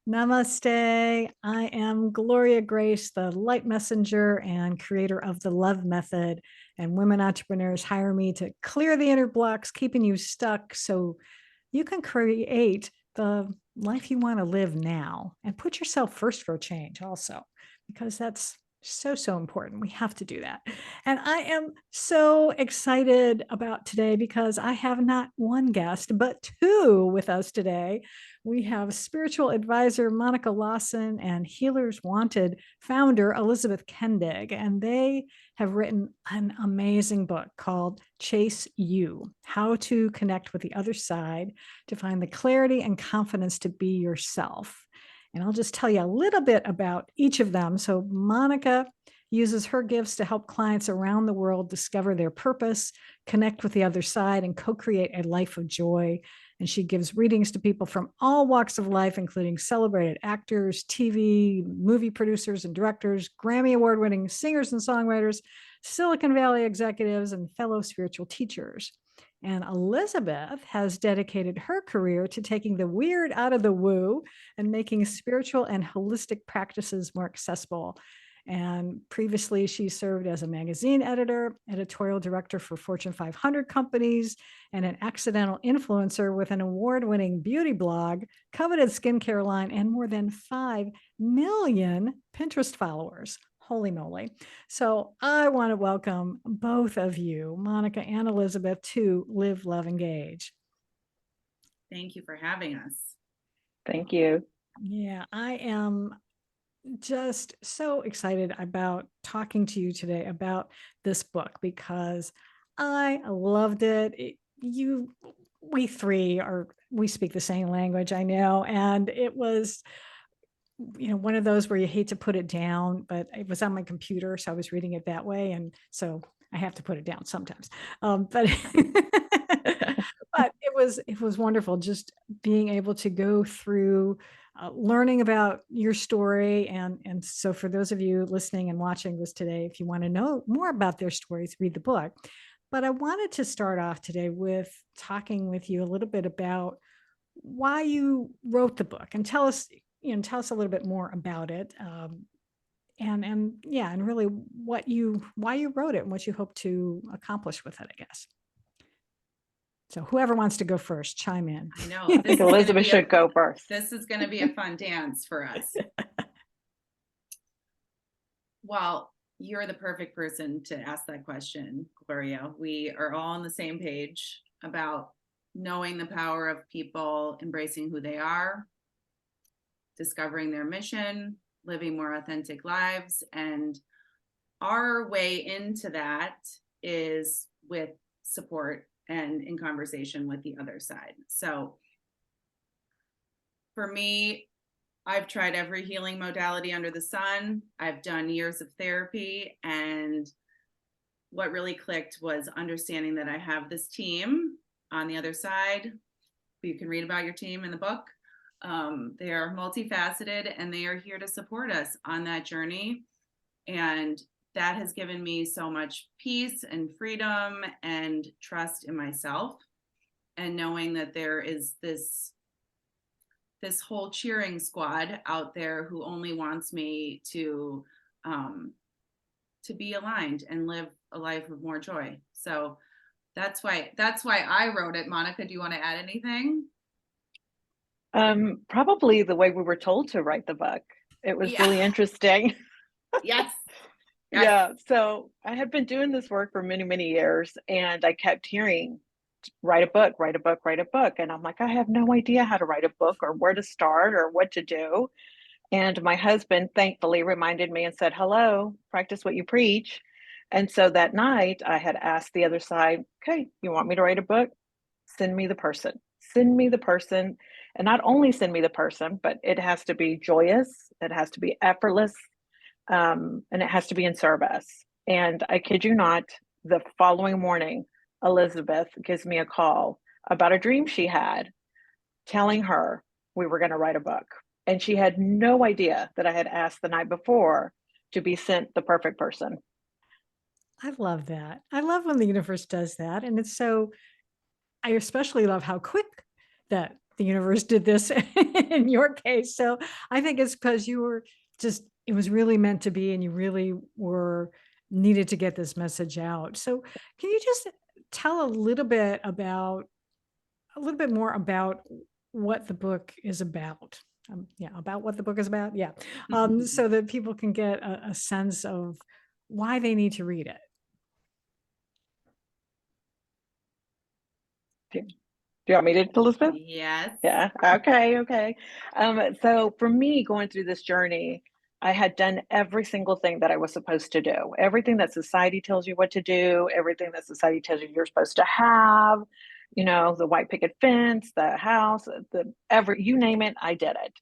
Namaste. I am Gloria Grace, the light messenger and creator of the love method. And women entrepreneurs hire me to clear the inner blocks, keeping you stuck so you can create the life you want to live now and put yourself first for a change, also, because that's so important. We have to do that. And I am so excited about today because I have not one guest, but two with us today. We have spiritual advisor Monica Lawson and Healers Wanted founder Elizabeth Kendig, and they have written an amazing book called Chase You: How to Connect with the Other Side to Find the Clarity and Confidence to Be Yourself. And I'll just tell you a little bit about each of them. So Monica uses her gifts to help clients around the world discover their purpose, connect with the other side, and co-create a life of joy. And she gives readings to people from all walks of life, including celebrated actors, TV, movie producers and directors, Grammy award-winning singers and songwriters, Silicon Valley executives, and fellow spiritual teachers. And Elizabeth has dedicated her career to taking the weird out of the woo and making spiritual and holistic practices more accessible. And previously, she served as a magazine editor, editorial director for Fortune 500 companies, and an accidental influencer with an award-winning beauty blog, coveted skincare line, and more than 5 million Pinterest followers. Holy moly. So I want to welcome both of you, Monica and Elizabeth, to Live, Love, Engage. Thank you for having us. Thank you. Yeah, I am just so excited about talking to you today about this book because I loved it. We three we speak the same language, I know, and it was one of those where you hate to put it down, but it was on my computer, so I was reading it that way, and so I have to put it down sometimes. But but it was wonderful just being able to go through learning about your story, and so for those of you listening and watching this today, if you want to know more about their stories, read the book. But I wanted to start off today with talking with you a little bit about why you wrote the book, and tell us a little bit more about it, and really why you wrote it and what you hope to accomplish with it, I guess. So whoever wants to go first, chime in. I know. I think Elizabeth should go first. This is going to be a fun dance for us. Well, you're the perfect person to ask that question, Gloria. We are all on the same page about knowing the power of people embracing who they are, discovering their mission, living more authentic lives. And our way into that is with support and in conversation with the other side. So for me, I've tried every healing modality under the sun. I've done years of therapy, and what really clicked was understanding that I have this team on the other side. You can read about your team in the book. They are multifaceted, and they are here to support us on that journey. And that has given me so much peace and freedom and trust in myself, and knowing that there is this whole cheering squad out there who only wants me to be aligned and live a life of more joy. So that's why I wrote it. Monica, do you want to add anything? Probably the way we were told to write the book. It was really interesting. Yes. Yeah. So I had been doing this work for many, many years, and I kept hearing, write a book, write a book, write a book. And I'm like, I have no idea how to write a book or where to start or what to do. And my husband thankfully reminded me and said, hello, practice what you preach. And so that night I had asked the other side, okay, you want me to write a book? Send me the person. Send me the person. And not only send me the person, but it has to be joyous. It has to be effortless. And it has to be in service. And I kid you not, the following morning, Elizabeth gives me a call about a dream she had, telling her we were going to write a book. And she had no idea that I had asked the night before to be sent the perfect person. I love that. I love when the universe does that. And I especially love how quick that the universe did this in your case. So I think it's because you were just, it was really meant to be, and you really were needed to get this message out. So can you just tell a little bit more about what the book is about? Yeah, about what the book is about. Yeah. So that people can get a sense of why they need to read it. Do you want me to, Elizabeth? Yes. Yeah. Okay. Okay. So for me, going through this journey, I had done every single thing that I was supposed to do. Everything that society tells you what to do, everything that society tells you you're supposed to have, the white picket fence, the house, you name it, I did it.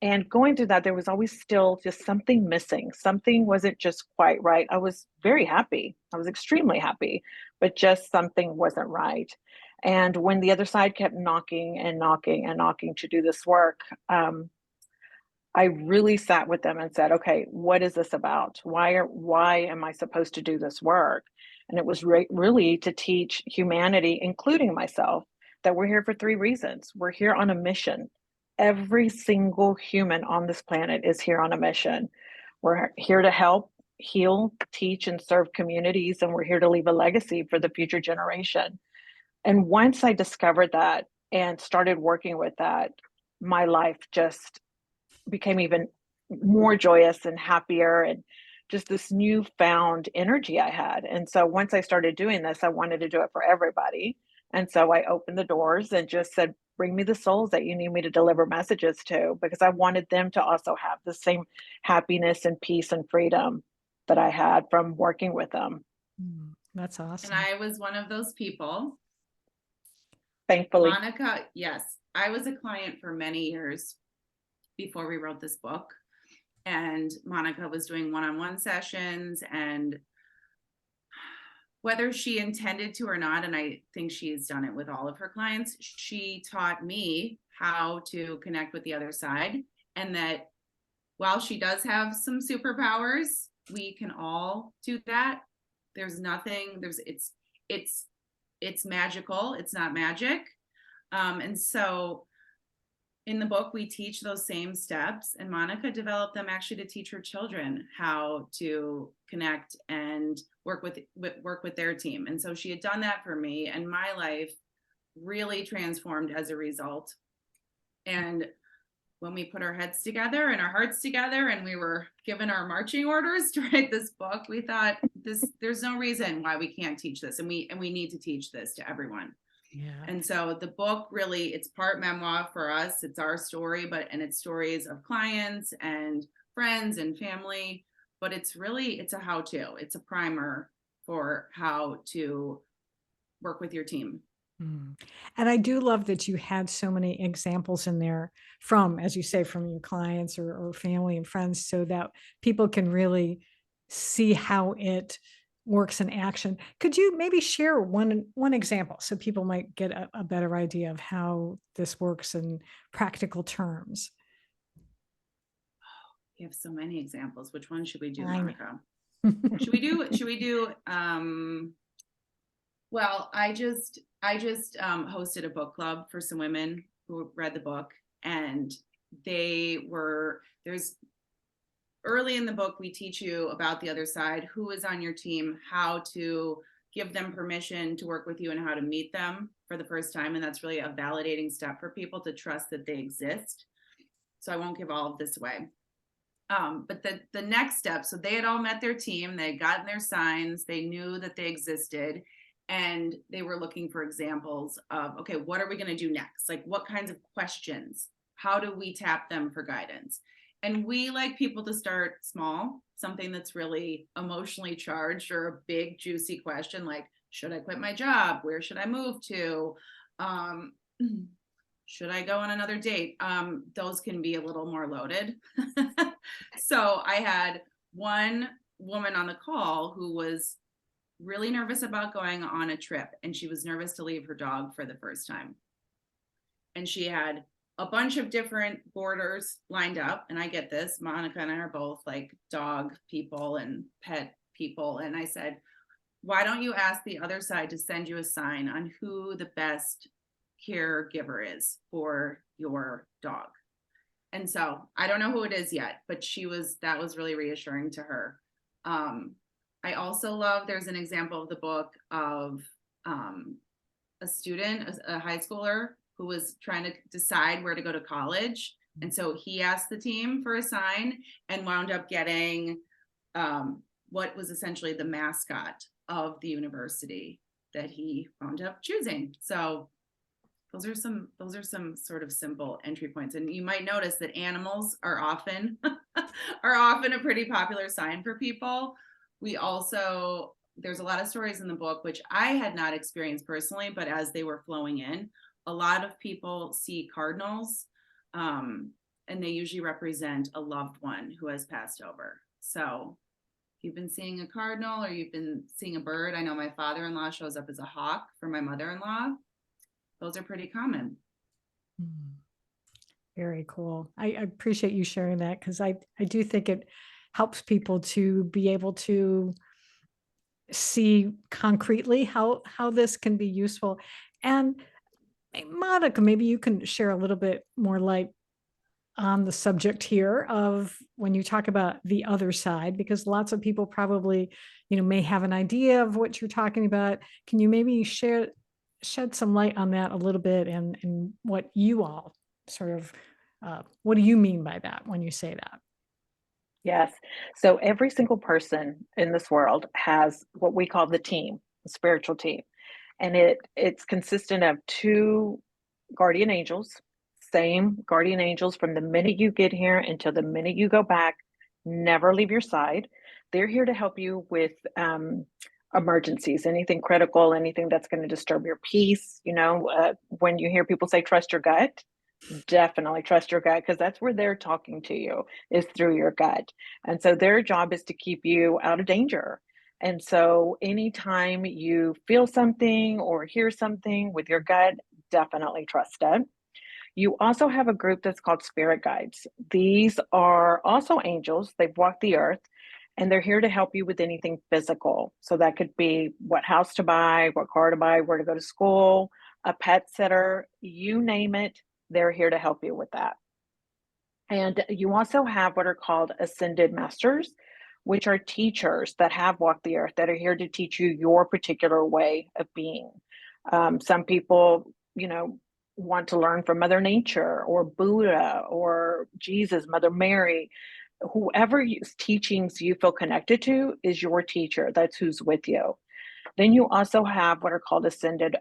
And going through that, there was always still just something missing. Something wasn't just quite right. I was very happy. I was extremely happy, but just something wasn't right. And when the other side kept knocking and knocking and knocking to do this work, I really sat with them and said, okay, what is this about? Why am I supposed to do this work? And it was really to teach humanity, including myself, that we're here for three reasons. We're here on a mission. Every single human on this planet is here on a mission. We're here to help, heal, teach, and serve communities, and we're here to leave a legacy for the future generation. And once I discovered that and started working with that, my life just became even more joyous and happier, and just this newfound energy I had. And so once I started doing this, I wanted to do it for everybody. And so I opened the doors and just said, bring me the souls that you need me to deliver messages to, because I wanted them to also have the same happiness and peace and freedom that I had from working with them. That's awesome. And I was one of those people. Thankfully. Monica, yes, I was a client for many years before we wrote this book. And Monica was doing one-on-one sessions, and whether she intended to or not, and I think she's done it with all of her clients, she taught me how to connect with the other side. And that while she does have some superpowers, we can all do that. There's nothing, it's magical. It's not magic. And so in the book, we teach those same steps, and Monica developed them actually to teach her children how to connect and work with their team. And so she had done that for me, and my life really transformed as a result. And when we put our heads together and our hearts together, and we were given our marching orders to write this book, we thought, there's no reason why we can't teach this, and we need to teach this to everyone. Yeah. And so the book really, it's part memoir for us. It's our story, and it's stories of clients and friends and family, but it's a how-to. It's a primer for how to work with your team. And I do love that you had so many examples in there from, as you say, from your clients or family and friends, so that people can really see how it works in action. Could you maybe share one example so people might get a better idea of how this works in practical terms? We have so many examples. Which one should we do, I know. Monica? Should we do well, I just hosted a book club for some women who read the book, and there's early in the book, we teach you about the other side, who is on your team, how to give them permission to work with you, and how to meet them for the first time. And that's really a validating step for people to trust that they exist. So I won't give all of this away. But the next step, so they had all met their team, they had gotten their signs, they knew that they existed, and they were looking for examples of, okay, what are we going to do next? Like, what kinds of questions? How do we tap them for guidance? And we like people to start small, something that's really emotionally charged, or a big, juicy question like, should I quit my job? Where should I move to? Should I go on another date? Those can be a little more loaded. So I had one woman on the call who was really nervous about going on a trip, and she was nervous to leave her dog for the first time. And she had a bunch of different boarders lined up. And I get this, Monica and I are both like dog people and pet people. And I said, why don't you ask the other side to send you a sign on who the best caregiver is for your dog. And so I don't know who it is yet, but that was really reassuring to her. I also love, there's an example of the book of a student, a high schooler who was trying to decide where to go to college. And so he asked the team for a sign and wound up getting what was essentially the mascot of the university that he wound up choosing. So those are some sort of simple entry points. And you might notice that animals are often a pretty popular sign for people. There's a lot of stories in the book, which I had not experienced personally, but as they were flowing in, a lot of people see cardinals, and they usually represent a loved one who has passed over. So if you've been seeing a cardinal or you've been seeing a bird, I know my father-in-law shows up as a hawk for my mother-in-law. Those are pretty common. Very cool. I appreciate you sharing that, because I do think it helps people to be able to see concretely how this can be useful. And Monica, maybe you can share a little bit more light on the subject here of when you talk about the other side, because lots of people probably, may have an idea of what you're talking about. Can you maybe shed some light on that a little bit, and what you all sort of, what do you mean by that when you say that? Yes. So every single person in this world has what we call the team, the spiritual team. And it's consistent of two guardian angels, same guardian angels from the minute you get here until the minute you go back, never leave your side. They're here to help you with emergencies, anything critical, anything that's going to disturb your peace. When you hear people say, trust your gut, definitely trust your gut, because that's where they're talking to you, is through your gut. And so their job is to keep you out of danger. And so anytime you feel something or hear something with your gut, definitely trust it. You also have a group that's called spirit guides. These are also angels. They've walked the earth, and they're here to help you with anything physical. So that could be what house to buy, what car to buy, where to go to school, a pet sitter, you name it, they're here to help you with that. And you also have what are called ascended masters, which are teachers that have walked the earth, that are here to teach you your particular way of being. Some people, want to learn from Mother Nature or Buddha or Jesus, Mother Mary. Whoever teachings you feel connected to is your teacher. That's who's with you. Then you also have what are called ascended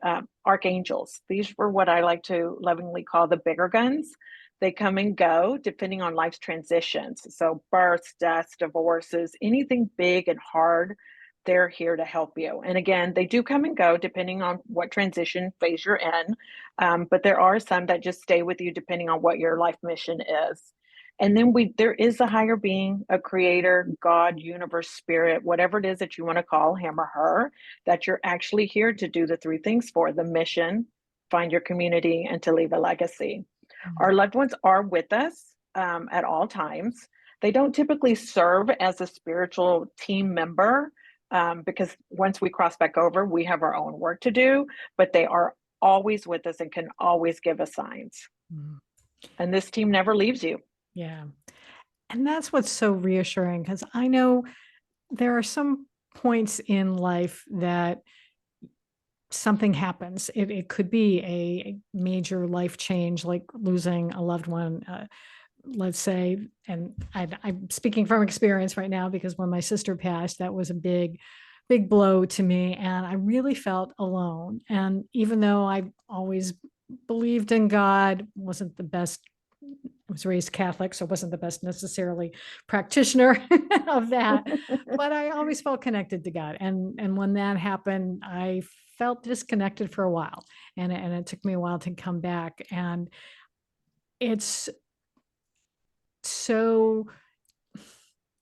archangels. These were what I like to lovingly call the bigger guns. They come and go depending on life's transitions. So births, deaths, divorces, anything big and hard, they're here to help you. And again, they do come and go depending on what transition phase you're in. But there are some that just stay with you depending on what your life mission is. And then there is a higher being, a creator, God, universe, spirit, whatever it is that you want to call him or her, that you're actually here to do the three things for: the mission, find your community, and to leave a legacy. Our loved ones are with us at all times. They don't typically serve as a spiritual team member because once we cross back over, we have our own work to do, but they are always with us and can always give us signs. And this team never leaves you. Yeah. And that's what's so reassuring, because I know there are some points in life that something happens. It could be a major life change, like losing a loved one, let's say. And I'm speaking from experience right now, because when my sister passed, that was a big blow to me. And I really felt alone. And even though I always believed in God, wasn't the best, I was raised Catholic, so wasn't the best necessarily practitioner of that, but I always felt connected to God. And when that happened, I felt disconnected for a while, and it took me a while to come back. And it's so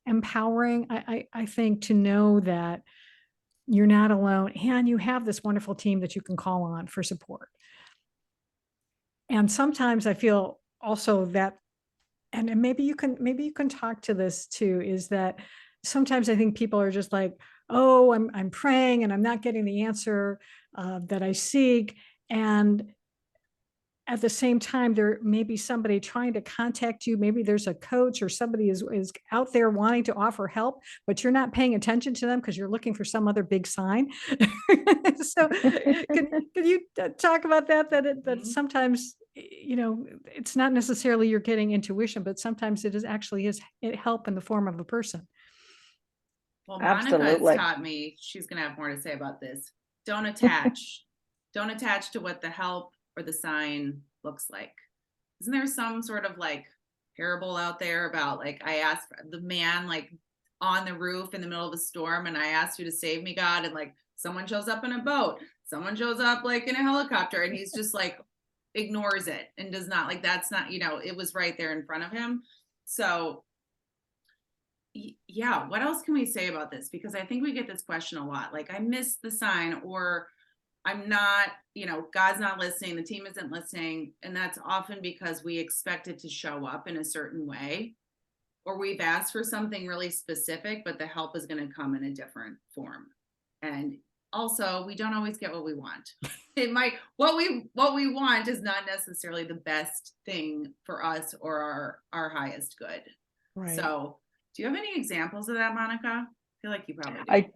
empowering, I think, to know that you're not alone, and you have this wonderful team that you can call on for support. And sometimes I feel also that, and maybe you can talk to this too, is that sometimes I think people are just like, oh, I'm praying and I'm not getting the answer that I seek. And at the same time, there may be somebody trying to contact you. Maybe there's a coach or somebody is out there wanting to offer help, but you're not paying attention to them because you're looking for some other big sign. So can you talk about that, that Mhm. sometimes, it's not necessarily you're getting intuition, but sometimes it is actually help in the form of a person. Well, Monica has Absolutely. taught me, she's going to have more to say about this. Don't attach. Don't attach to what the help or the sign looks like. Isn't there some sort of like parable out there about like I asked the man like on the roof in the middle of a storm and I asked you to save me, God, and like someone shows up in a boat, someone shows up like in a helicopter, and he's just like ignores it and does not like that's not, it was right there in front of him. So yeah, what else can we say about this? Because I think we get this question a lot. Like I missed the sign, or I'm not, God's not listening, the team isn't listening. And that's often because we expect it to show up in a certain way, or we've asked for something really specific, but the help is going to come in a different form. And also, we don't always get what we want. It might, what we want is not necessarily the best thing for us or our highest good. Right. So do you have any examples of that, Monica? I feel like you probably do.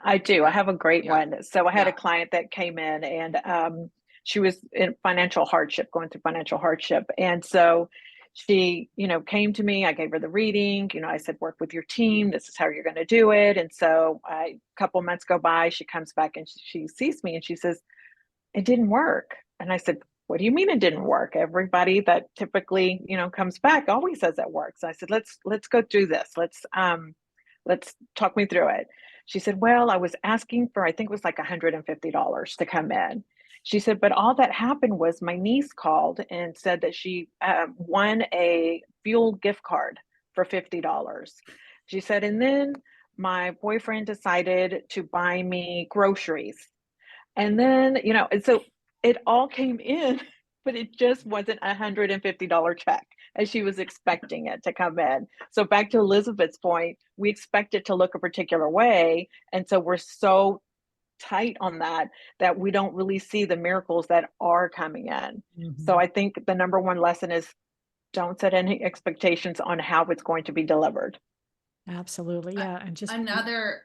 I do. I have a great Yeah. one. So I had Yeah. a client that came in and she was in financial hardship, going through financial hardship. And so she, came to me. I gave her the reading. I said, work with your team. This is how you're going to do it. And so a couple months go by. She comes back and she sees me and she says, it didn't work. And I said, what do you mean it didn't work? Everybody that typically, comes back always says it works. I said, let's go through this. Let's talk me through it. She said, well, I was asking for, I think it was like $150 to come in. She said, but all that happened was my niece called and said that she won a fuel gift card for $50. She said, and then my boyfriend decided to buy me groceries. And then, and so it all came in, but it just wasn't $150 check as she was expecting it to come in. So back to Elizabeth's point, we expect it to look a particular way. And so we're so tight on that we don't really see the miracles that are coming in. So I think the number one lesson is don't set any expectations on how it's going to be delivered. Absolutely. Yeah. And just another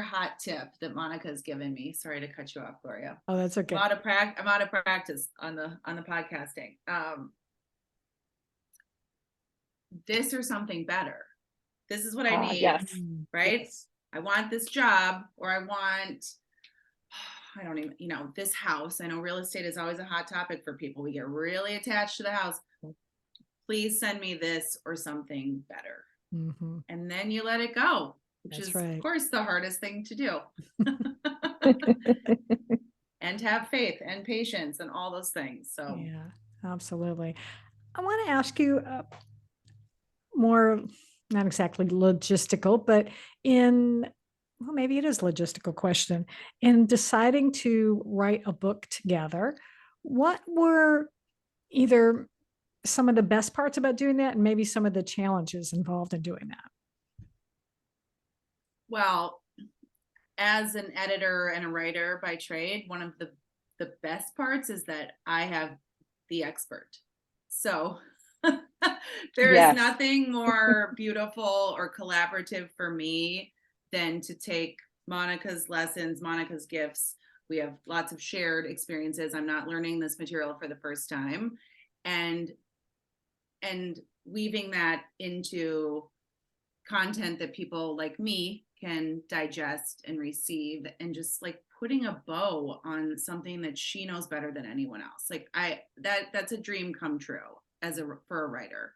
hot tip that Monica's given me. Sorry to cut you off, Gloria. Oh, that's okay. I'm out of practice on the podcasting. This or something better. This is what I need. Yes. Right. Yes. I want this job, or I want, I don't even, this house. I know real estate is always a hot topic for people. We get really attached to the house. Please send me this or something better. Mm-hmm. And then you let it go, which That's is right. of course the hardest thing to do. And have faith and patience and all those things. So yeah, absolutely. I want to ask you more, not exactly logistical, but well, maybe it is a logistical question. In deciding to write a book together, what were either some of the best parts about doing that and maybe some of the challenges involved in doing that? Well, as an editor and a writer by trade, one of the best parts is that I have the expert. So there is nothing more beautiful or collaborative for me than to take Monica's lessons, Monica's gifts. We have lots of shared experiences. I'm not learning this material for the first time, and weaving that into content that people like me can digest and receive, and just like putting a bow on something that she knows better than anyone else. Like that's a dream come true for a writer.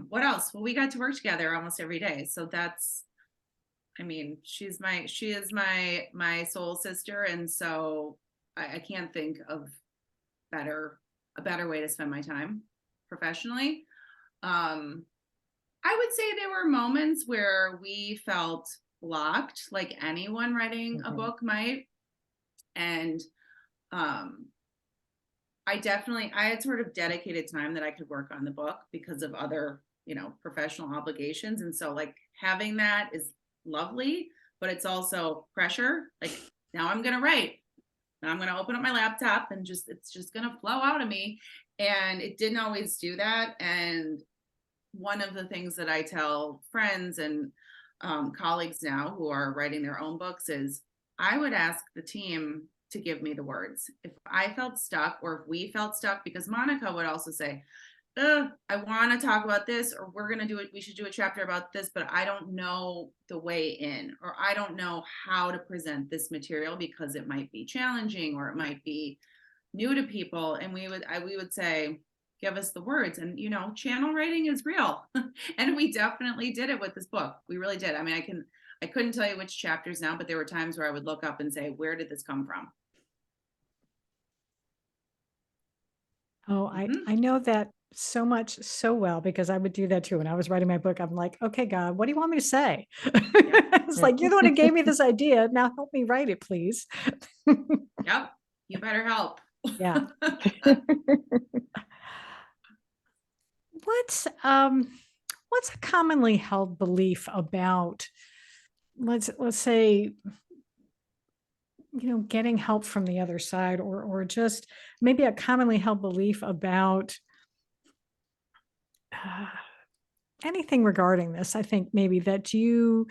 What else? Well, we got to work together almost every day. So that's, she is my soul sister. And so I can't think of a better way to spend my time professionally. I would say there were moments where we felt blocked, like anyone writing a book might. And I had sort of dedicated time that I could work on the book because of other, professional obligations. And so like having that is lovely, but it's also pressure. Like now I'm going to write. Now I'm going to open up my laptop and it's just going to flow out of me. And it didn't always do that. And one of the things that I tell friends and colleagues now who are writing their own books is I would ask the team to give me the words. If I felt stuck or if we felt stuck, because Monica would also say, I want to talk about this, or we're going to do it. We should do a chapter about this, but I don't know the way in, or I don't know how to present this material because it might be challenging or it might be new to people. And we would say, give us the words. And, you know, channel writing is real. And we definitely did it with this book. We really did. I mean, I couldn't tell you which chapters now, but there were times where I would look up and say, where did this come from? Oh, I know that so much so well because I would do that too. When I was writing my book, I'm like, okay, God, what do you want me to say? It's like, you're the one who gave me this idea. Now help me write it, please. Yep. You better help. Yeah. What's a commonly held belief about, let's say, you know, getting help from the other side, or just maybe a commonly held belief about anything regarding this? I think maybe that you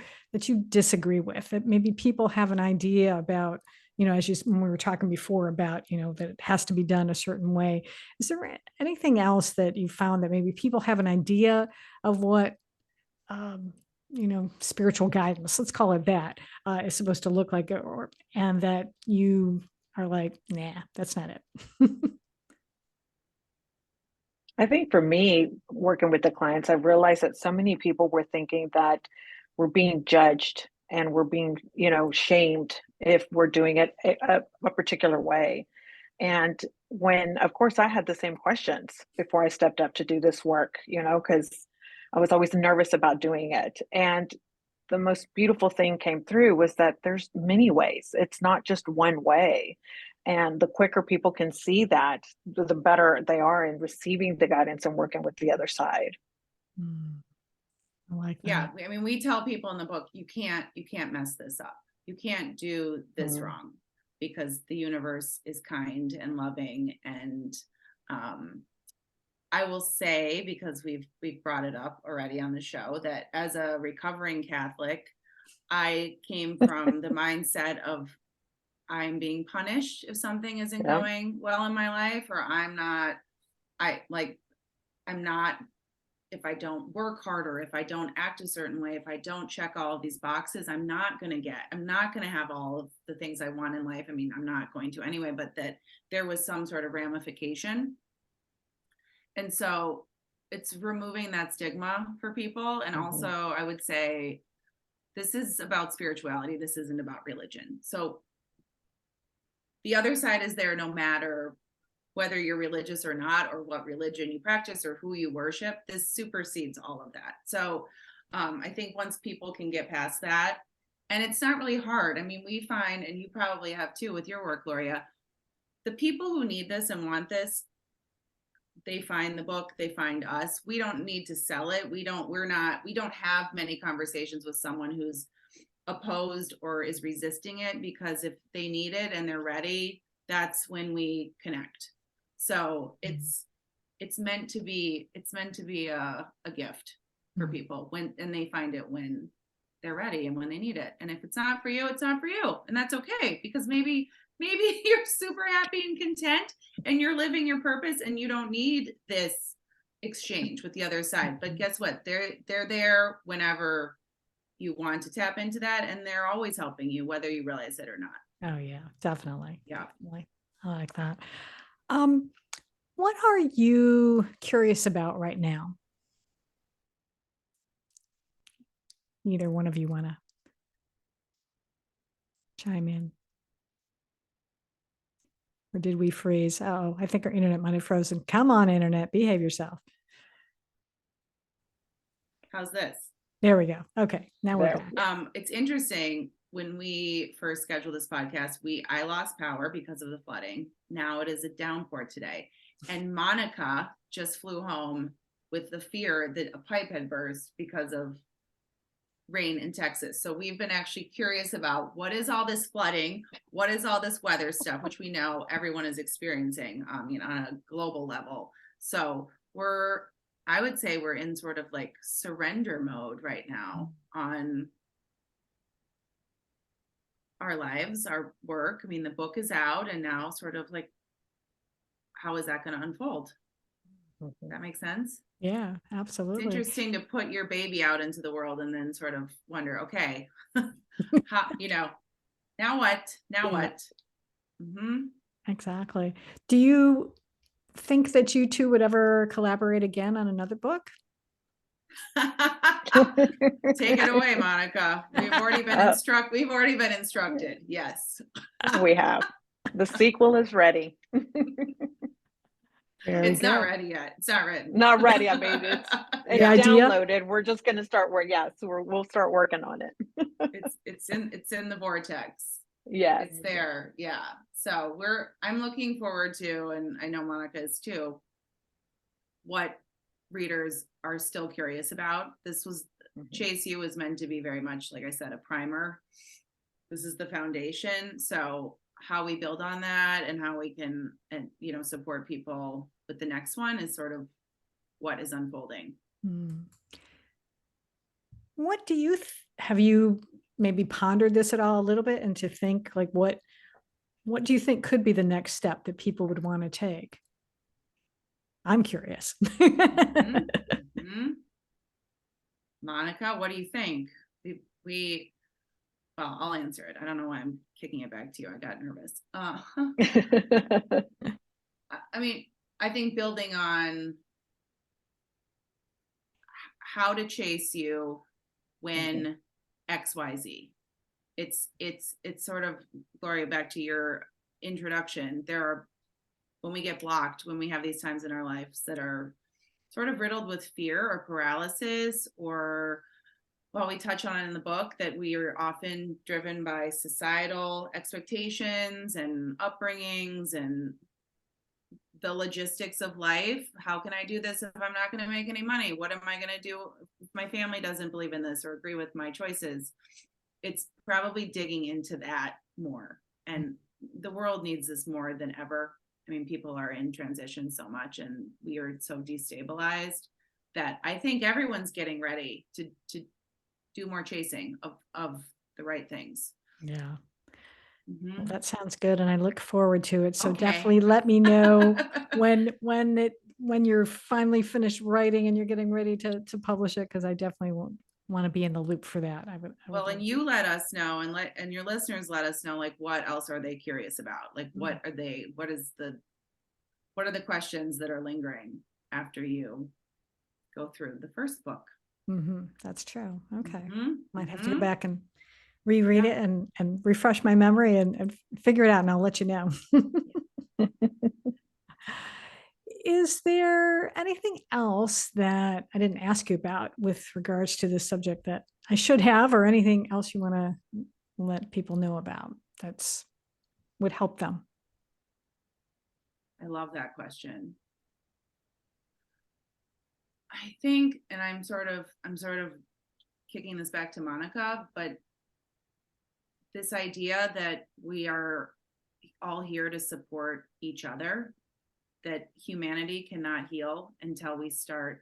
disagree with, that maybe people have an idea about, you know, when we were talking before about, you know, that it has to be done a certain way. Is there anything else that you found that maybe people have an idea of what, you know, spiritual guidance, let's call it that, is supposed to look like, and that you are like, nah, that's not it? I think for me, working with the clients, I've realized that so many people were thinking that we're being judged and we're being, you know, shamed if we're doing it a particular way. And when, of course, I had the same questions before I stepped up to do this work, you know, because I was always nervous about doing it. And the most beautiful thing came through was that there's many ways. It's not just one way. And the quicker people can see that, the better they are in receiving the guidance and working with the other side. I like that. Yeah. I mean, we tell people in the book, you can't mess this up. You can't do this wrong, because the universe is kind and loving. And I will say, because we've brought it up already on the show, that as a recovering Catholic, I came from the mindset of I'm being punished if something isn't going well in my life, or I'm not, if I don't work harder, if I don't act a certain way, if I don't check all of these boxes, I'm not going to have all of the things I want in life. I mean, I'm not going to anyway, but that there was some sort of ramification. And so it's removing that stigma for people. And also, I would say, this is about spirituality. This isn't about religion. So the other side is there no matter whether you're religious or not, or what religion you practice or who you worship. This supersedes all of that. So I think once people can get past that, and it's not really hard. I mean, we find, and you probably have too with your work, Gloria, the people who need this and want this, they find the book, they find us. We don't need to sell it. We don't have many conversations with someone who's opposed or is resisting it, because if they need it and they're ready, that's when we connect. So it's meant to be a gift for people and they find it when they're ready and when they need it. And if it's not for you, it's not for you. And that's okay, because maybe you're super happy and content and you're living your purpose and you don't need this exchange with the other side. But guess what? They're there whenever you want to tap into that, and they're always helping you, whether you realize it or not. Oh yeah, definitely. Yeah. Definitely. I like that. What are you curious about right now? Either one of you want to chime in? Or did we freeze? Oh, I think our internet might have frozen. Come on, internet, behave yourself. How's this? There we go. Okay, now we're back. It's interesting. When we first scheduled this podcast, I lost power because of the flooding. Now it is a downpour today. And Monica just flew home with the fear that a pipe had burst because of rain in Texas. So we've been actually curious about what is all this flooding? What is all this weather stuff, which we know everyone is experiencing, on a global level. So I would say we're in sort of like surrender mode right now on our lives, our work. I mean, the book is out, and now sort of like, how is that going to unfold? That makes sense? Yeah, It's absolutely. interesting to put your baby out into the world and then sort of wonder, okay, how, now what? Now what? Exactly. Do you think that you two would ever collaborate again on another book? Take it away, Monica. We've already been instructed. Yes. We have. The sequel is ready. Very It's not good. ready yet. It's not written. Not ready. I mean, it's idea? downloaded. We're just going to start work. Yeah, so we'll start working on it. It's in the vortex. Yeah, It's there. Yeah. So I'm looking forward to, and I know Monica is too, what readers are still curious about. This was Chase You was meant to be very much, like I said, a primer. This is the foundation. So how we build on that and how we can, and support people with the next one is sort of what is unfolding. What do you have you maybe pondered this at all a little bit, and to think like what do you think could be the next step that people would want to take? I'm curious. Monica, what do you think? Well, I'll answer it. I don't know why I'm kicking it back to you. I got nervous. I mean, I think building on how to chase you when XYZ. It's sort of, Gloria, back to your introduction. When we get blocked, when we have these times in our lives that are sort of riddled with fear or paralysis, or, well, we touch on it in the book that we are often driven by societal expectations and upbringings and the logistics of life. How can I do this if I'm not going to make any money? What am I going to do if my family doesn't believe in this or agree with my choices? It's probably digging into that more. And the world needs this more than ever. I mean, people are in transition so much, and we are so destabilized that I think everyone's getting ready to do more chasing of the right things. Yeah. Well, that sounds good, and I look forward to it. So Okay. definitely let me know when you're finally finished writing and you're getting ready to publish it, because I definitely want to be in the loop for that. I would Well, and you let us know, and your listeners let us know, like, what else are they curious about? Like, what are the questions that are lingering after you go through the first book? That's true. Okay. Might have to go back and reread it and refresh my memory and figure it out, and I'll let you know. Is there anything else that I didn't ask you about with regards to this subject that I should have, or anything else you want to let people know about that's would help them? I love that question. I think, and I'm sort of kicking this back to Monica, but this idea that we are all here to support each other, that humanity cannot heal until we start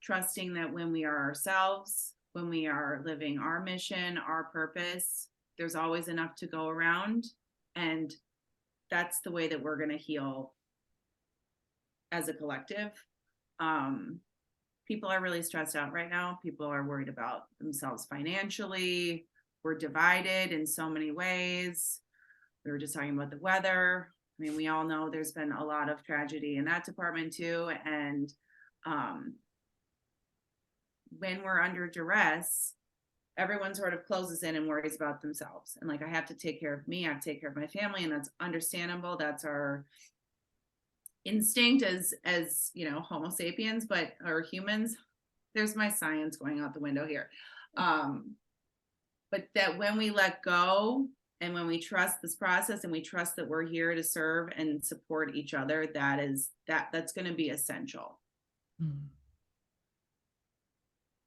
trusting that when we are ourselves, when we are living our mission, our purpose, there's always enough to go around. And that's the way that we're going to heal as a collective. People are really stressed out right now. People are worried about themselves financially. We're divided in so many ways. We were just talking about the weather. I mean, we all know there's been a lot of tragedy in that department too. And when we're under duress, everyone sort of closes in and worries about themselves. And like, I have to take care of me, I have to take care of my family, and that's understandable. That's our instinct as Homo sapiens, or humans. There's my science going out the window here. But that when we let go and when we trust this process and we trust that we're here to serve and support each other, that's going to be essential.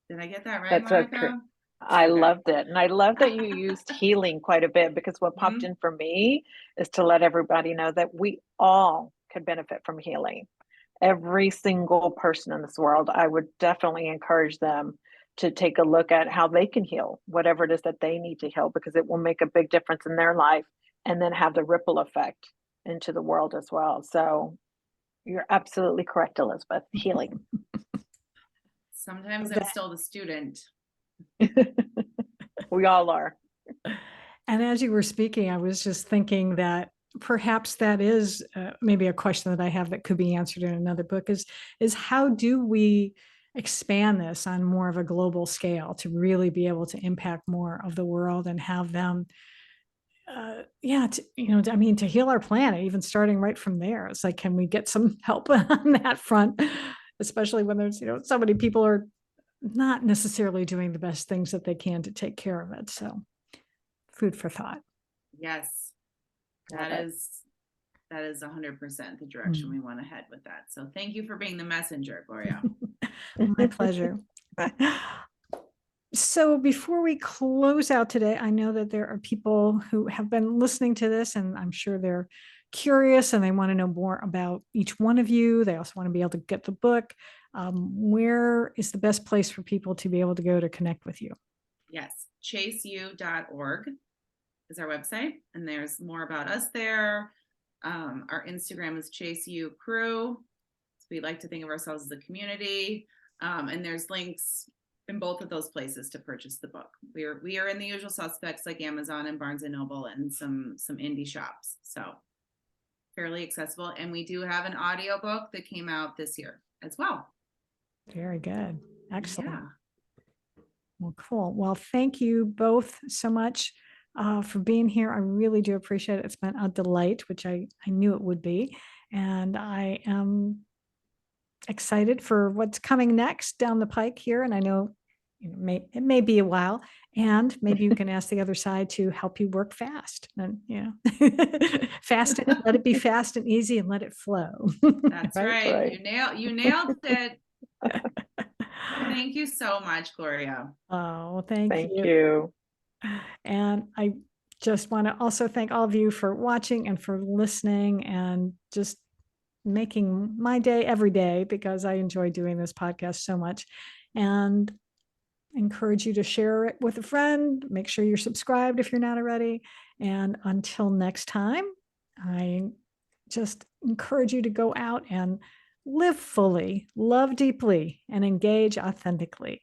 Did I get that right, That's so true. Monica? I Okay. loved it. And I love that you used healing quite a bit, because what popped Mhm. in for me is to let everybody know that we all could benefit from healing. Every single person in this world, I would definitely encourage them to take a look at how they can heal whatever it is that they need to heal, because it will make a big difference in their life and then have the ripple effect into the world as well. So you're absolutely correct, Elizabeth. Healing. Sometimes I'm still the student. We all are. And as you were speaking, I was just thinking that perhaps that is maybe a question that I have that could be answered in another book is how do we expand this on more of a global scale to really be able to impact more of the world and have them yeah, I mean, to heal our planet, even starting right from there. It's like, can we get some help on that front, especially when there's, so many people are not necessarily doing the best things that they can to take care of it. So food for thought. Yes, Love that it. is that is 100% the direction we want to head with that. So thank you for being the messenger, Gloria. My pleasure. So before we close out today, I know that there are people who have been listening to this, and I'm sure they're curious and they want to know more about each one of you. They also want to be able to get the book. Where is the best place for people to be able to go to connect with you? Yes, chaseu.org is our website, and there's more about us there. Our Instagram is chaseu crew. So we like to think of ourselves as a community, and there's links in both of those places to purchase the book. We are in the usual suspects like Amazon and Barnes and Noble and some indie shops. So fairly accessible, and we do have an audiobook that came out this year as well. Very good. Excellent. Yeah. Well, cool. Well, thank you both so much for being here. I really do appreciate it. It's been a delight, which I knew it would be. And I am excited for what's coming next down the pike here. And I know, it may be a while, and maybe you can ask the other side to help you work fast and, fast, let it be fast and easy and let it flow. That's right. You nailed it. Thank you so much, Gloria. Oh, thank Thank you. you. And I just want to also thank all of you for watching and for listening and just making my day every day, because I enjoy doing this podcast so much. And encourage you to share it with a friend. Make sure you're subscribed if you're not already. And until next time, I just encourage you to go out and live fully, love deeply, and engage authentically.